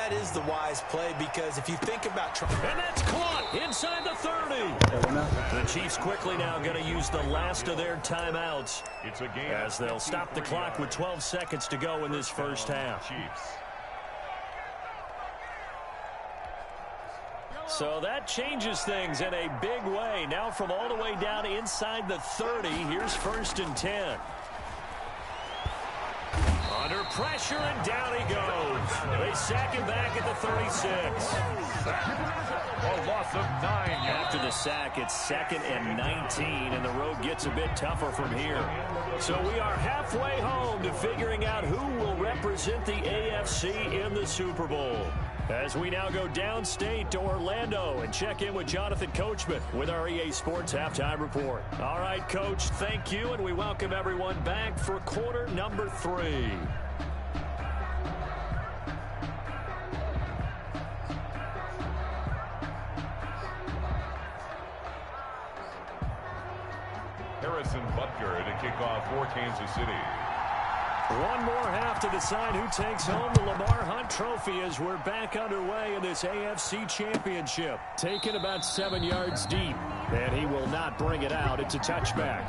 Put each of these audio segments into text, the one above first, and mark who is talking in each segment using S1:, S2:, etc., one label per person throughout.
S1: that is the wise play, because if you think about...
S2: And that's caught inside the 30. The Chiefs quickly now going to use the last of their timeouts as they'll stop the clock with 12 seconds to go in this first half. So that changes things in a big way. Now from all the way down inside the 30, here's 1st and 10. Under pressure, and down he goes. They sack him back at the 36.
S3: A loss of 9.
S2: After the sack, it's 2nd and 19, and the road gets a bit tougher from here. So we are halfway home to figuring out who will represent the AFC in the Super Bowl. As we now go downstate to Orlando and check in with Jonathan Coachman with our EA Sports Halftime Report. All right, Coach, thank you, and we welcome everyone back for quarter number 3.
S3: Harrison Butker to kick off for Kansas City.
S2: One more half to decide who takes home the Lamar Hunt Trophy as we're back underway in this AFC Championship. Taken about 7 yards deep, and he will not bring it out. It's a touchback.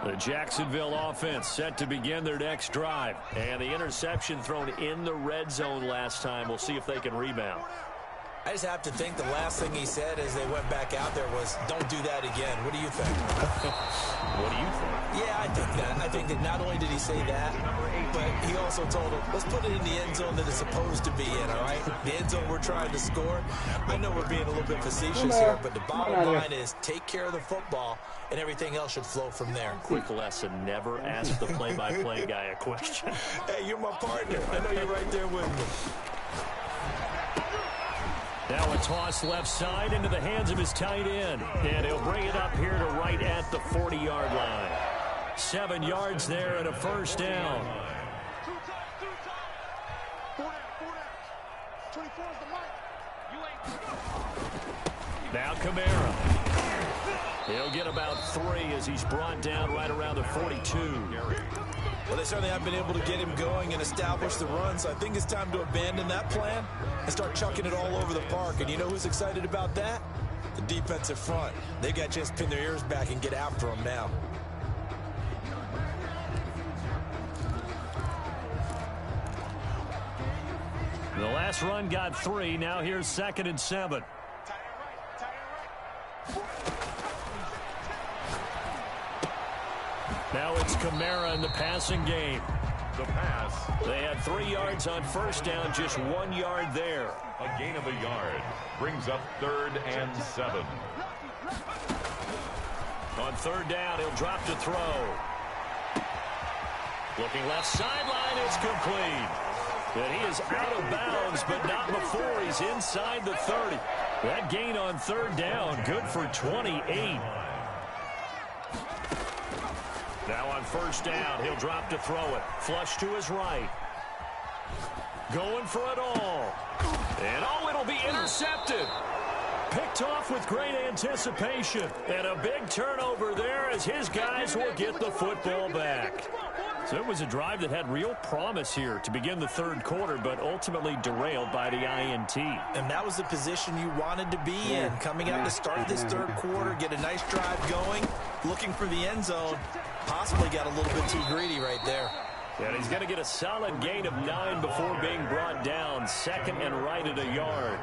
S2: The Jacksonville offense set to begin their next drive. And the interception thrown in the red zone last time. We'll see if they can rebound.
S1: I just have to think the last thing he said as they went back out there was, don't do that again. What do you think?
S2: What do you think?
S1: Yeah, I think that. I think that not only did he say that, but he also told him, let's put it in the end zone that it's supposed to be in, all right? The end zone we're trying to score. I know we're being a little bit facetious here, but the bottom line is take care of the football, and everything else should flow from there.
S2: Quick lesson, never ask the play-by-play guy a question.
S1: Hey, you're my partner. I know you're right there with me.
S2: Now a toss left side into the hands of his tight end. And he'll bring it up here to right at the 40-yard line. 7 yards there and a first down. Now Kamara. He'll get about 3 as he's brought down right around the 42.
S1: Well, they certainly have been able to get him going and establish the run, so I think it's time to abandon that plan and start chucking it all over the park. And you know who's excited about that? The defensive front. They got to just pin their ears back and get after him now.
S2: The last run got 3. Now here's 2nd and 7. Now it's Kamara in the passing game.
S3: The pass.
S2: They had 3 yards on first down, just 1 yard there.
S3: A gain of a yard. Brings up 3rd and 7.
S2: On 3rd down, he'll drop to throw. Looking left sideline, it's complete. And he is out of bounds, but not before he's inside the 30. That gain on 3rd down, good for 28. Now on first down, he'll drop to throw it. Flush to his right. Going for it all. And it'll be intercepted. Picked off with great anticipation. And a big turnover there as his guys will get the football back. So it was a drive that had real promise here to begin the 3rd quarter, but ultimately derailed by the INT.
S1: And that was the position you wanted to be in. Coming out to start this 3rd quarter, get a nice drive going, looking for the end zone. Possibly got a little bit too greedy right there.
S2: And he's going to get a solid gain of 9 before being brought down. 2nd and right at a yard.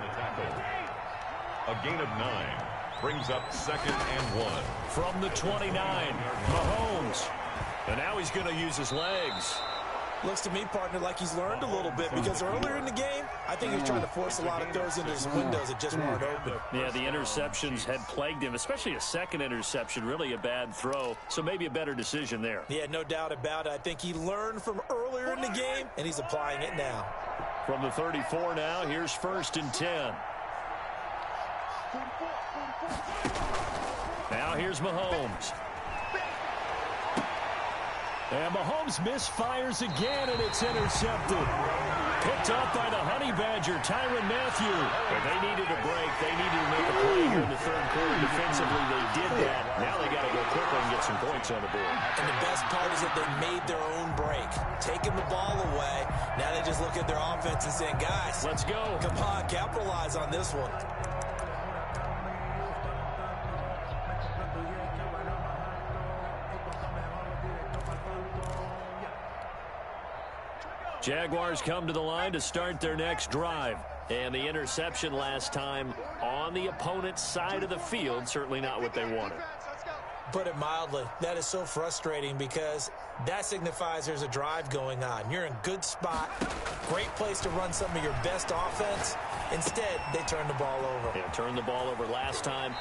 S3: A gain of 9 brings up 2nd and 1.
S2: From the 29, Mahomes. And now he's going to use his legs.
S1: Looks to me, partner, like he's learned a little bit, because earlier in the game, I think he's trying to force a lot of throws into his windows that just weren't open.
S2: Yeah, the interceptions had plagued him, especially a 2nd interception, really a bad throw. So maybe a better decision there.
S1: Yeah, no doubt about it. I think he learned from earlier in the game, and he's applying it now.
S2: From the 34 now, here's 1st and 10. Now here's Mahomes. And Mahomes misfires again, and it's intercepted. Picked up by the Honey Badger, Tyrann Mathieu. But they needed a break. They needed to make a play here in the third quarter. Defensively, they did that. Now they got to go quickly and get some points on the board.
S1: And the best part is that they made their own break. Taking the ball away. Now they just look at their offense and saying, guys,
S2: let's go.
S1: Come on, capitalize on this one.
S2: Jaguars come to the line to start their next drive. And the interception last time on the opponent's side of the field, certainly not what they wanted.
S1: Put it mildly, that is so frustrating because that signifies there's a drive going on. You're in a good spot, great place to run some of your best offense. Instead, they turn the ball over.
S2: Yeah, turned the ball over last time.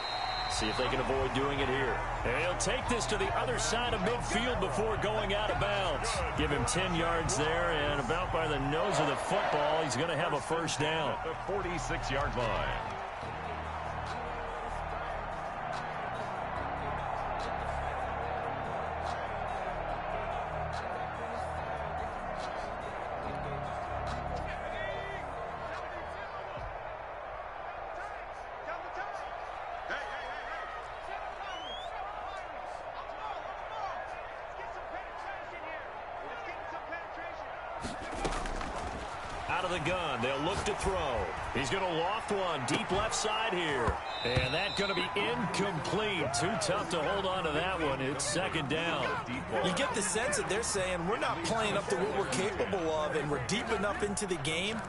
S2: See if they can avoid doing it here. And he'll take this to the other side of midfield before going out of bounds. Give him 10 yards there, and about by the nose of the football, he's going to have a first down.
S3: At the 46-yard line.
S2: Out of the gun, they'll look to throw. He's going to loft one deep left side here. And that's going to be incomplete. Too tough to hold on to that one. It's second down.
S1: You get the sense that they're saying we're not playing up to what we're capable of, and we're deep enough into the game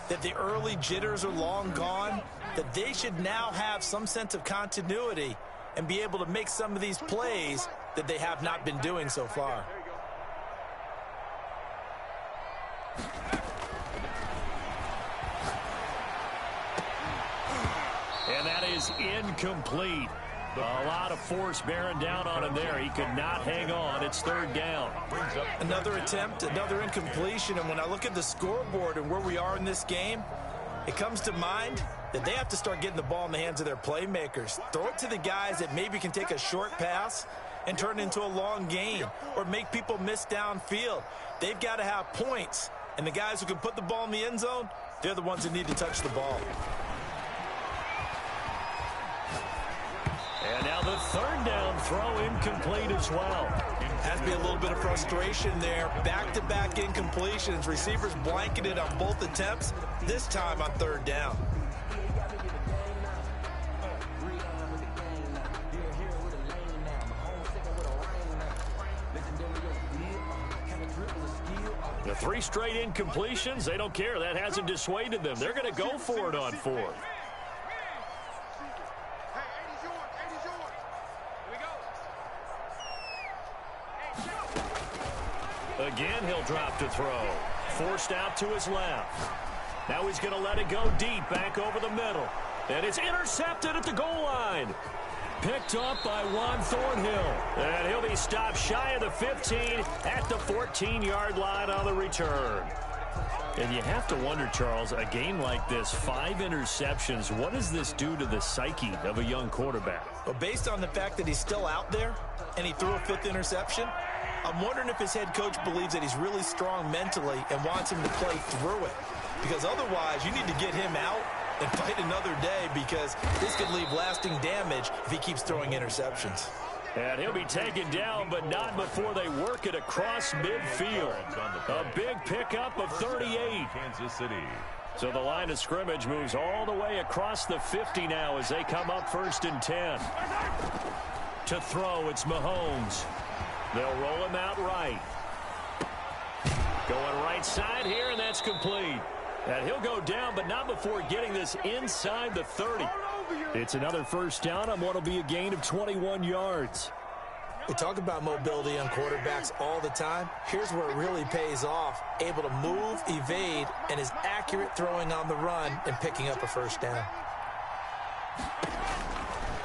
S1: that the early jitters are long gone, that they should now have some sense of continuity and be able to make some of these plays that they have not been doing so far.
S2: And that is incomplete. A lot of force bearing down on him there. He could not hang on. It's third down.
S1: Another attempt, another incompletion. And when I look at the scoreboard and where we are in this game, it comes to mind that they have to start getting the ball in the hands of their playmakers. Throw it to the guys that maybe can take a short pass and turn it into a long gain or make people miss downfield. They've got to have points. And the guys who can put the ball in the end zone, they're the ones that need to touch the ball.
S2: And now the third down throw incomplete as well.
S1: Has to be a little bit of frustration there. Back-to-back incompletions. Receivers blanketed on both attempts, this time on third down.
S2: The three straight incompletions, they don't care. That hasn't dissuaded them. They're going to go for it on fourth. Again, he'll drop to throw. Forced out to his left. Now he's going to let it go deep, back over the middle. And it's intercepted at the goal line. Picked up by Juan Thornhill. And he'll be stopped shy of the 15 at the 14-yard line on the return. And you have to wonder, Charles, a game like this, 5 interceptions, what does this do to the psyche of a young quarterback?
S1: Well, based on the fact that he's still out there and he threw a 5th interception, I'm wondering if his head coach believes that he's really strong mentally and wants him to play through it. Because otherwise, you need to get him out and fight another day, because this could leave lasting damage if he keeps throwing interceptions.
S2: And he'll be taken down, but not before they work it across midfield. A big pickup of 38.
S3: Kansas City.
S2: So the line of scrimmage moves all the way across the 50 now as they come up 1st and 10. To throw, it's Mahomes. They'll roll him out right. Going right side here, and that's complete. And he'll go down, but not before getting this inside the 30. It's another first down on what will be a gain of 21 yards.
S1: We talk about mobility on quarterbacks all the time. Here's where it really pays off. Able to move, evade, and is accurate throwing on the run and picking up a first down.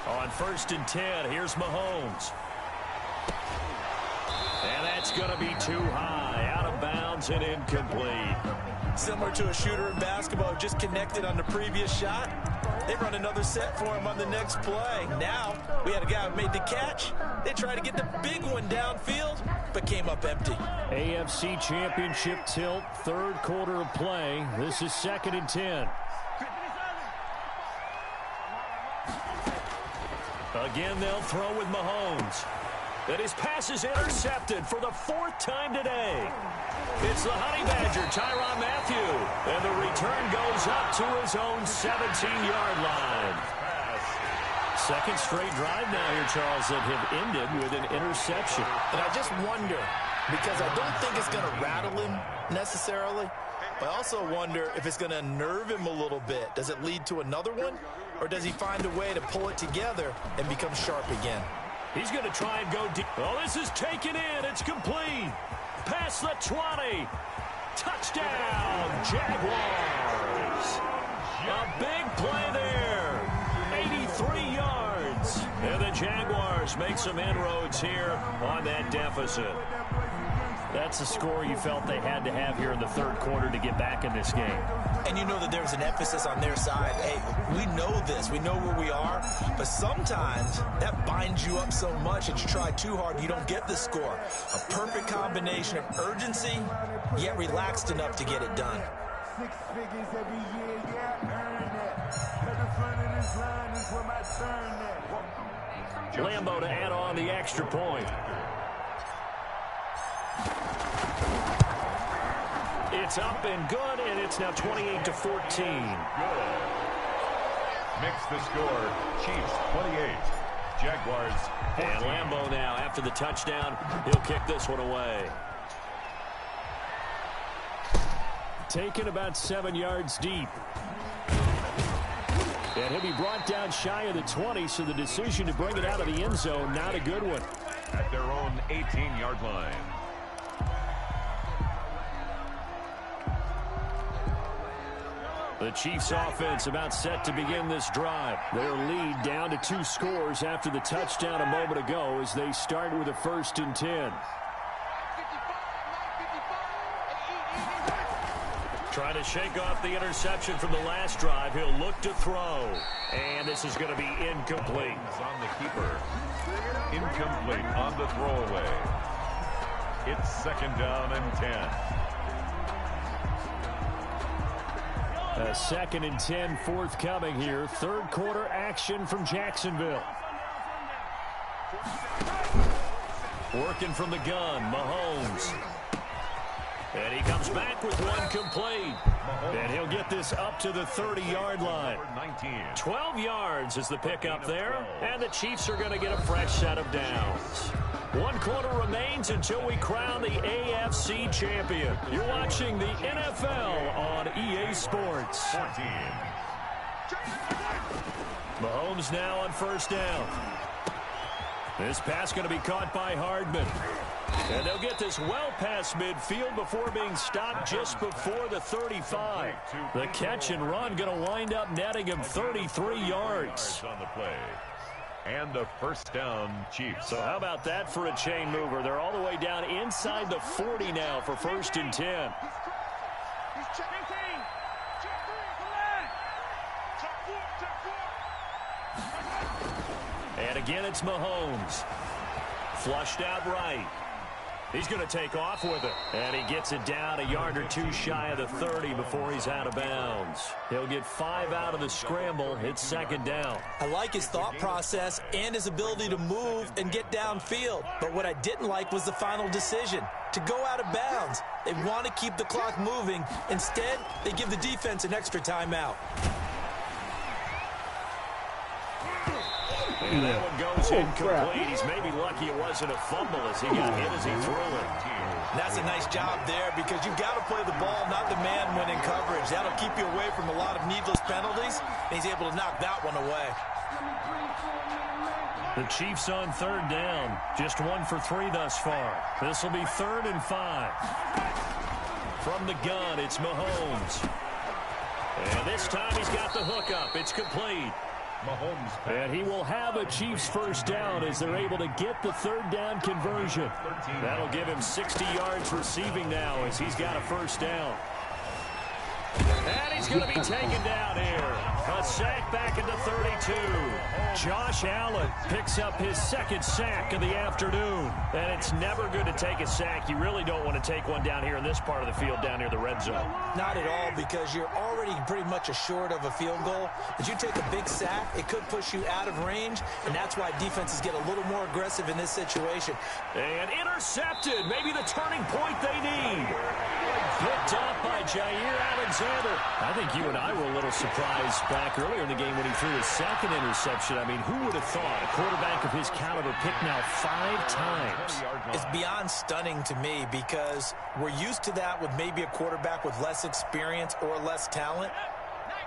S2: On 1st and 10, here's Mahomes. And that's going to be too high, out of bounds and incomplete.
S1: Similar to a shooter in basketball, just connected on the previous shot. They run another set for him on the next play. Now, we had a guy who made the catch. They try to get the big one downfield, but came up empty.
S2: AFC Championship tilt, third quarter of play. This is 2nd and 10. Again, they'll throw with Mahomes. And his pass is intercepted for the 4th time today. It's the Honey Badger, Tyrann Mathieu. And the return goes up to his own 17-yard line. Second straight drive now here, Charles, that have ended with an interception.
S1: And I just wonder, because I don't think it's going to rattle him necessarily, but I also wonder if it's going to unnerve him a little bit. Does it lead to another one? Or does he find a way to pull it together and become sharp again?
S2: He's going to try and go deep. Oh, this is taken in. It's complete. Past the 20. Touchdown, Jaguars. A big play there. 83 yards. And the Jaguars make some inroads here on that deficit. That's a score you felt they had to have here in the third quarter to get back in this game.
S1: And you know that there's an emphasis on their side. Hey, we know this. We know where we are. But sometimes that binds you up so much that you try too hard and you don't get the score. A perfect combination of urgency, yet relaxed enough to get it done.
S4: 6 figures every year, yeah, earn that. At the front of this line is where my turn at.
S2: Lambo to add on the extra point. It's up and good, and it's now 28-14.
S3: Good. Makes the score Chiefs 28, Jaguars 14.
S2: And Lambo now, after the touchdown, he'll kick this one away. Taken about 7 yards deep. And he'll be brought down shy of the 20, so the decision to bring it out of the end zone, not a good one.
S3: At their own 18-yard line.
S2: The Chiefs offense about set to begin this drive. Their lead down to 2 scores after the touchdown a moment ago as they start with a 1st and 10. Trying to shake off the interception from the last drive. He'll look to throw. And this is going to be incomplete.
S3: On the keeper. Incomplete on the throwaway. It's 2nd down and 10.
S2: A 2nd and 10 forthcoming here. Third quarter action from Jacksonville. Working from the gun, Mahomes. And he comes back with one complete. And he'll get this up to the 30-yard line. 12 yards is the pickup there. And the Chiefs are going to get a fresh set of downs. 1 quarter remains until we crown the AFC champion. You're watching the NFL on EA Sports.
S3: 14.
S2: Mahomes now on 1st down. This pass going to be caught by Hardman. And they'll get this well past midfield before being stopped just before the 35. The catch and run going to wind up netting him 33 yards.
S3: On the play. And the 1st down, Chiefs.
S2: So how about that for a chain mover? They're all the way down inside the 40 now for 1st and 10. And again, it's Mahomes. Flushed out right. He's going to take off with it. And he gets it down a yard or 2 shy of the 30 before he's out of bounds. He'll get 5 out of the scramble. It's 2nd down.
S1: I like his thought process and his ability to move and get downfield. But what I didn't like was the final decision, to go out of bounds. They want to keep the clock moving. Instead, they give the defense an extra timeout.
S2: And that one goes incomplete. He's maybe lucky it wasn't a fumble as he got hit as he threw it.
S1: And that's a nice job there because you've got to play the ball, not the man when in coverage. That'll keep you away from a lot of needless penalties, and he's able to knock that one away.
S2: The Chiefs on 3rd down. Just 1 for 3 thus far. This will be 3rd and 5. From the gun, it's Mahomes. And this time he's got the hook up. It's complete.
S3: Mahomes.
S2: And he will have a Chiefs 1st down as they're able to get the 3rd down conversion. That'll give him 60 yards receiving now as he's got a 1st down. And he's going to be taken down here. A sack back into 32. Josh Allen picks up his second sack of the afternoon. And it's never good to take a sack. You really don't want to take one down here in this part of the field down near the red zone.
S1: Not at all, because you're already pretty much assured of a field goal. If you take a big sack, it could push you out of range, and that's why defenses get a little more aggressive in this situation.
S2: And intercepted. Maybe the turning point they need. Picked up by Jair Alexander. I think you and I were a little surprised back earlier in the game when he threw his second interception. I mean, who would have thought a quarterback of his caliber picked now 5 times?
S1: It's beyond stunning to me, because we're used to that with maybe a quarterback with less experience or less talent.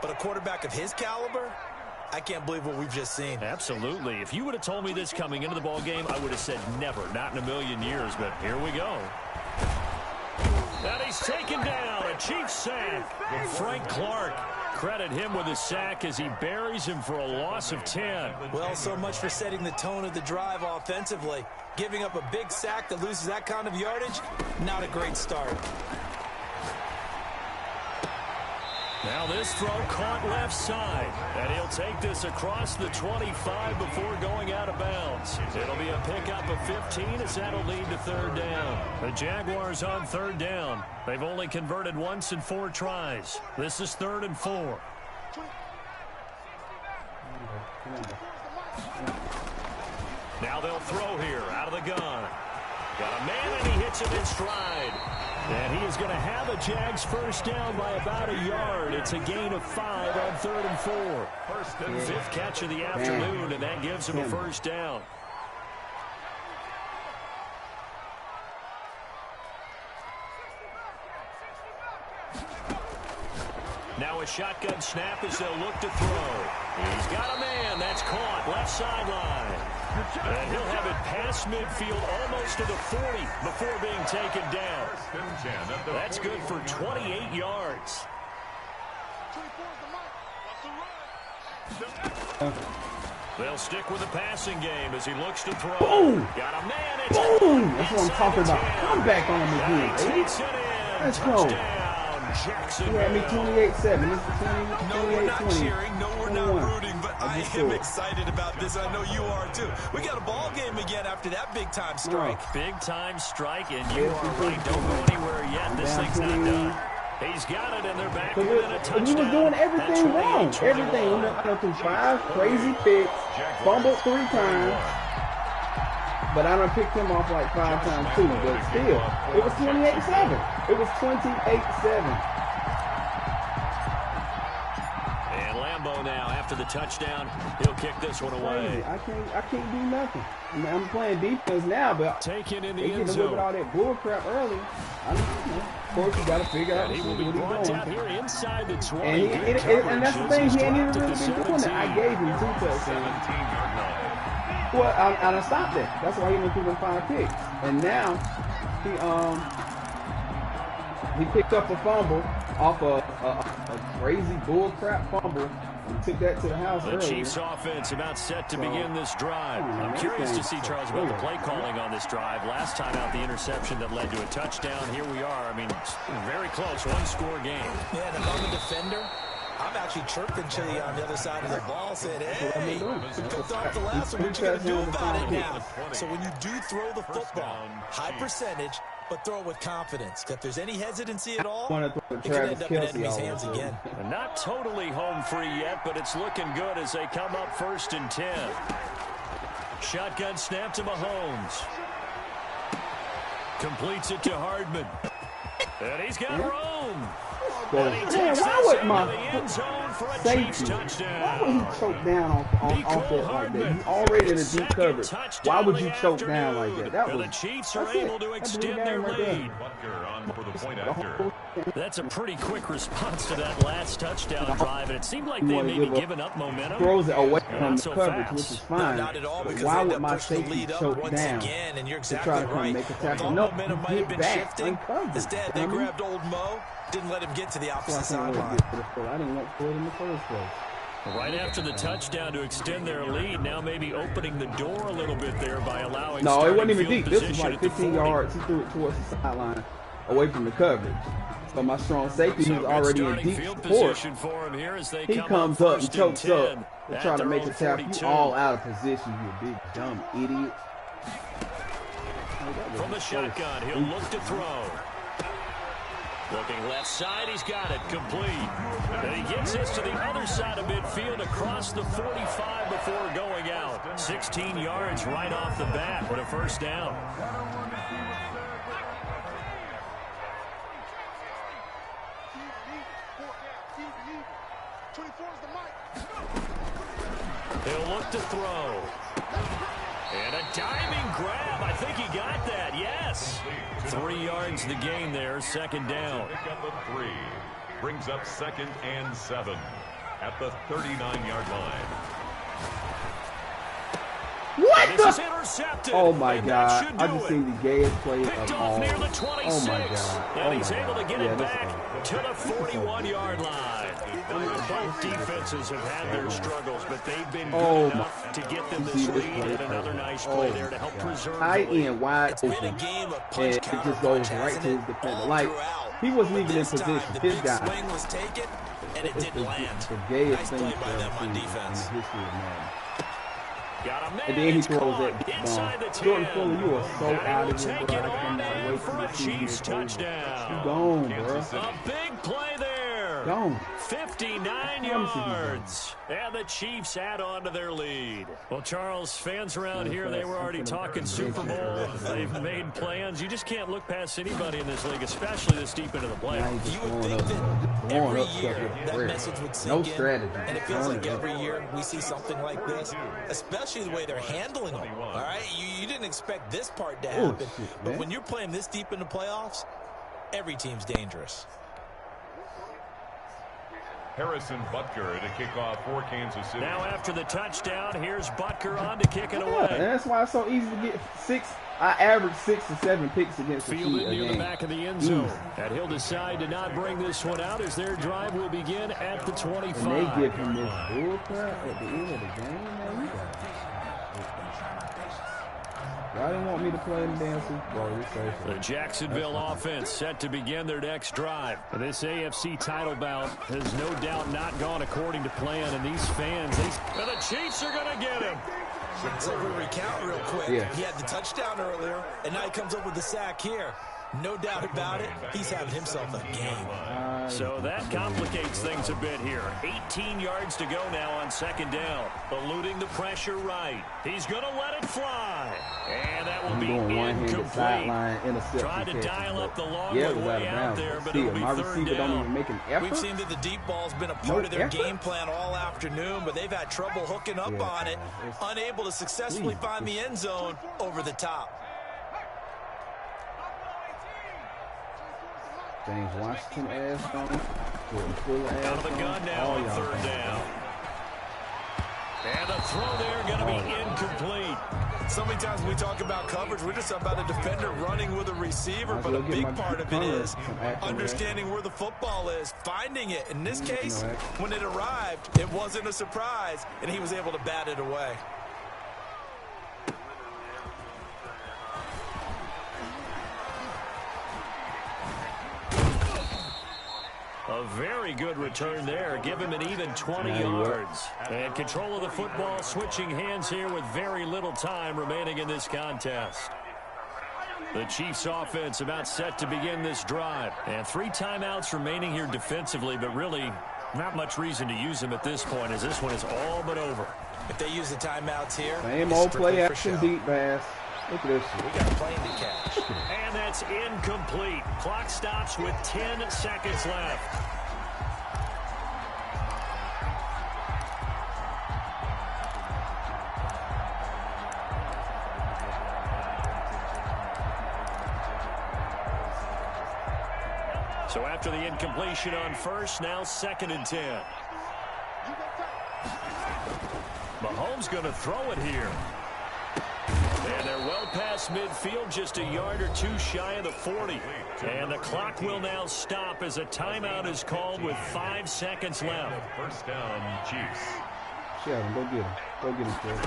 S1: But a quarterback of his caliber, I can't believe what we've just seen.
S2: Absolutely. If you would have told me this coming into the ball game, I would have said never, not in a million years. But here we go. And he's taken down. A Chiefs sack. Frank Clark, credit him with a sack as he buries him for a loss of 10.
S1: Well, so much for setting the tone of the drive offensively. Giving up a big sack that loses that kind of yardage, not a great start.
S2: Now this throw caught left side, and he'll take this across the 25 before going out of bounds. It'll be a pickup of 15 as that'll lead to third down. The Jaguars on third down. They've only converted once in 4 tries. This is 3rd and 4. Now they'll throw here out of the gun. Got a man, and he hits him in stride. And he is going to have a Jags first down by about a yard. It's a gain of 5 on 3rd and 4. Fifth catch of the afternoon, and that gives him a first down. Now a shotgun snap as they'll look to throw. He's got a man. That's caught. Left sideline. And he'll have it past midfield almost to the 40 before being taken down. That's good for 28 yards. They'll stick with the passing game as he looks to throw.
S5: Boom!
S2: Got a man.
S5: Boom! That's what I'm talking about. Come back on him again, baby. Let's go. He had me 28-7.
S1: No, we're not cheering. No, we're not rooting. But I am excited about this. I know you are, too. We got a ball game again after that big-time strike.
S2: Big-time strike, and you are right. Don't go anywhere yet. This thing's not done. He's got it, and they're back within a touchdown.
S5: He was doing everything wrong. Everything. He went through 5 crazy picks, fumbled 3 times. But I done picked him off like 5 times too. But still, it was 28-7. It was 28-7.
S2: And Lambeau now, after the touchdown, he'll kick this one away.
S5: I can't do nothing. I mean, I'm playing defense now, but
S2: taken in the
S5: they
S2: end
S5: getting away with all that bull crap early. Of course, you got to figure out
S2: he will be brought down here inside the 20.
S5: And that's the thing, he ain't even really been doing that. I gave him 2 touchdowns. Well, I stopped it. That's why he went through them 5 picks. And now he picked up a fumble off a crazy bull crap fumble and took that to the house
S2: earlier. The Chiefs offense about set to begin this drive. I'm curious to see, Charles, about the play calling on this drive. Last time out, the interception that led to a touchdown. Here we are. I mean, very close, 1-score game.
S1: Yeah, and if I'm a defender, I'm actually chirping Chili on the other side of the ball, saying, hey, you picked off the last one. What you going to do about it now? So when you do throw the football, high percentage, but throw it with confidence. If there's any hesitancy at all, it can end up in enemy's hands again.
S2: Not totally home free yet, but it's looking good as they come up 1st and 10. Shotgun snap to Mahomes. Completes it to Hardman. And he's got room.
S5: Man, why would my safety, why would he choke down off that like that? He's already in a deep coverage. Why would you choke down like that? That was,
S2: the Chiefs are able to extend their lead. That's a pretty quick response to that last touchdown drive, and it seemed like they may be giving up momentum.
S5: Throws it away from the coverage, which is fine.
S1: Not at all, because
S5: why
S1: they
S5: would
S1: up
S5: my
S1: pushing the
S5: safety
S1: lead up
S5: choke
S1: once
S5: down
S1: again, and you're
S5: to
S1: exactly
S5: try to
S1: right.
S5: make a tackle?
S1: The
S5: No,
S1: momentum might have been shifting. Instead, they grabbed old Mo, didn't let him get to the opposite sideline.
S5: I didn't want for it in the first place.
S2: Right after the touchdown to extend their lead, now maybe opening the door a little bit there by allowing.
S5: No, it wasn't even deep. This was like 15 yards. He threw it towards the sideline, away from the coverage. But my strong safety, who's already in deep support, he comes up and chokes up to try to make a tackle. You all out of position, you big dumb idiot.
S2: From the shotgun, he'll look to throw. Looking left side, he's got it, complete. And he gets this to the other side of midfield across the 45 before going out. 16 yards right off the bat with a first down. He'll look to throw. And a diving grab. I think he got that. Yes. 3 yards the gain there. Second down.
S3: Pick up a 3. Brings up 2nd and 7 at the 39-yard line.
S5: What
S2: this
S5: the?
S2: Is intercepted.
S5: Oh my God! I just seen the gayest play of all.
S2: Near the 26.
S5: Oh my God!
S2: And he's able to get it
S5: yeah,
S2: back to the 41-yard line. Both defenses have had their struggles, but they've been good enough to get them this lead. And another nice play there to help preserve.
S5: Tight end wide open, and it just goes right to his defender. Like he wasn't even in position. His guy.
S1: Swing was taken, and it didn't land.
S5: The gayest
S1: nice
S5: thing
S1: play by them on
S5: in
S1: defense.
S5: the history of Madden.
S2: And
S5: then he throws that Jordan Fuller, you are so out of here, bro. I cannot wait
S2: for a Chiefs touchdown.
S5: You gone, bro.
S2: A big play there.
S5: Gone.
S2: 59 yards. And the Chiefs add on to their lead. Well, Charles, fans around here, they were already talking Super Bowl. They've made plans. You just can't look past anybody in this league, especially this deep into the playoffs.
S1: You would think that every year that message would sink in. And it feels like every year we see something like this, especially the way they're handling them. All right, you didn't expect this part to happen, but when you're playing this deep in the playoffs, every team's dangerous.
S3: Harrison Butker to kick off for Kansas City.
S2: Now after the touchdown, here's Butker on to kick it away.
S5: And that's why it's so easy to get 6. I average 6 to 7 picks against the
S2: Field
S5: Chiefs.
S2: near the back of the end zone. And he'll decide to not bring this one out as their drive will begin at the 25.
S5: And they give him this bull crap at the end of the game, man. Why didn't want me to play in the damn Super Bowl?
S2: The Jacksonville offense set to begin their next drive. This AFC title bout has no doubt not gone according to plan, and these fans, and the Chiefs are going to get him.
S1: So we recount real quick. Yeah. He had the touchdown earlier, and now he comes up with the sack here. No doubt about it, he's having himself a game.
S2: So that complicates things a bit here. 18 yards to go now on second down. Eluding the pressure right. He's going to let it fly. And that will be incomplete. Trying to dial up the long way out there, but it'll be third down.
S1: We've seen that the deep ball's been a part of their game plan all afternoon, but they've had trouble hooking up on it. Unable to successfully find the end zone over the top.
S5: James Washington ass on
S2: out of the gun now on third down. And the throw there going to be incomplete.
S1: So many times when we talk about coverage, we're just about a defender running with a receiver, but a big part of it is understanding where the football is, finding it. In this case, when it arrived, it wasn't a surprise, and he was able to bat it away.
S2: A very good return there. Give him an even 20 yards. And control of the football, switching hands here with very little time remaining in this contest. The Chiefs offense about set to begin this drive. And 3 timeouts remaining here defensively, but really not much reason to use them at this point as this one is all but over.
S1: If they use the timeouts here,
S5: same old play action deep pass. Look at this.
S1: We got a plane to catch.
S2: And that's incomplete. Clock stops with 10 seconds left. So after the incompletion on first, now 2nd and 10. Mahomes going to throw it here. And they're well past midfield, just a yard or 2 shy of the 40. And the clock will now stop as a timeout is called with 5 seconds left.
S3: First down, Chiefs.
S5: Yeah, go get him. Go get him, Chris.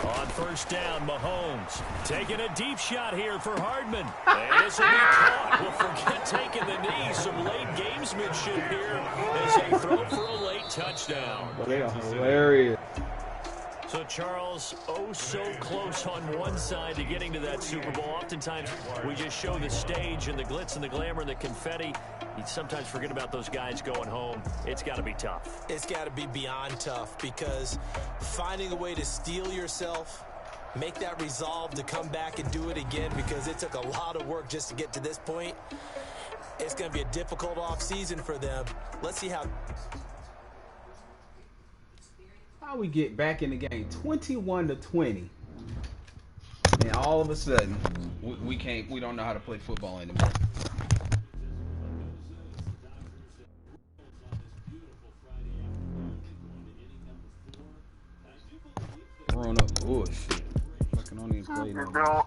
S2: On first down, Mahomes taking a deep shot here for Hardman. And this will be caught. Well, forget taking the knee. Some late gamesmanship here as they throw for a late touchdown.
S5: Well, they are hilarious.
S2: So, Charles, oh so close on one side to getting to that Super Bowl. Oftentimes, we just show the stage and the glitz and the glamour and the confetti. You sometimes forget about those guys going home. It's got to be tough.
S1: It's got to be beyond tough because finding a way to steel yourself, make that resolve to come back and do it again because it took a lot of work just to get to this point. It's going to be a difficult offseason for them. Let's see how
S5: we get back in the game 21-20. And all of a sudden, we don't know how to play football anymore. Throwing up bullshit. Fucking on these play no.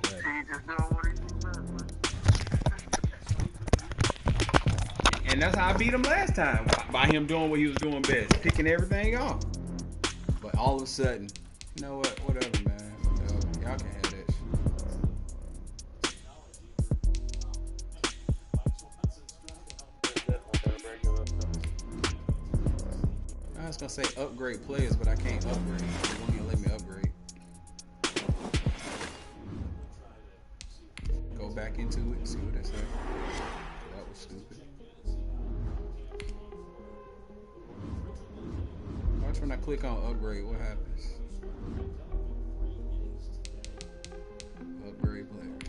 S5: And that's how I beat him last time. By him doing what he was doing best. Picking everything off. But all of a sudden, you know what? Whatever, man. Whatever. Y'all can have that shit. I was gonna say upgrade players, but I can't upgrade. They won't even let me upgrade. Go back into it and see what they say. That was stupid. Watch when I click on upgrade, what happens? Upgrade players.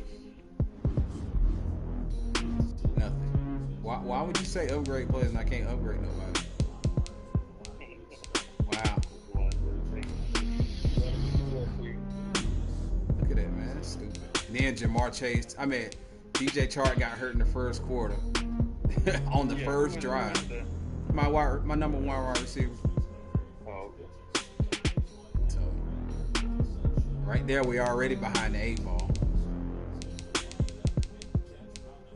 S5: Nothing. Why would you say upgrade players and I can't upgrade nobody? Wow. Look at that, man. That's stupid. Then Jamar Chase, DJ Chark got hurt in the first quarter. On the first drive. My number one wide receiver. Right there, we already behind the 8 ball.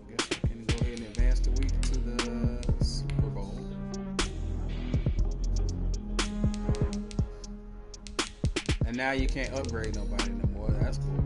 S5: I guess we can go ahead and advance the week to the Super Bowl. And now you can't upgrade nobody no more. That's cool.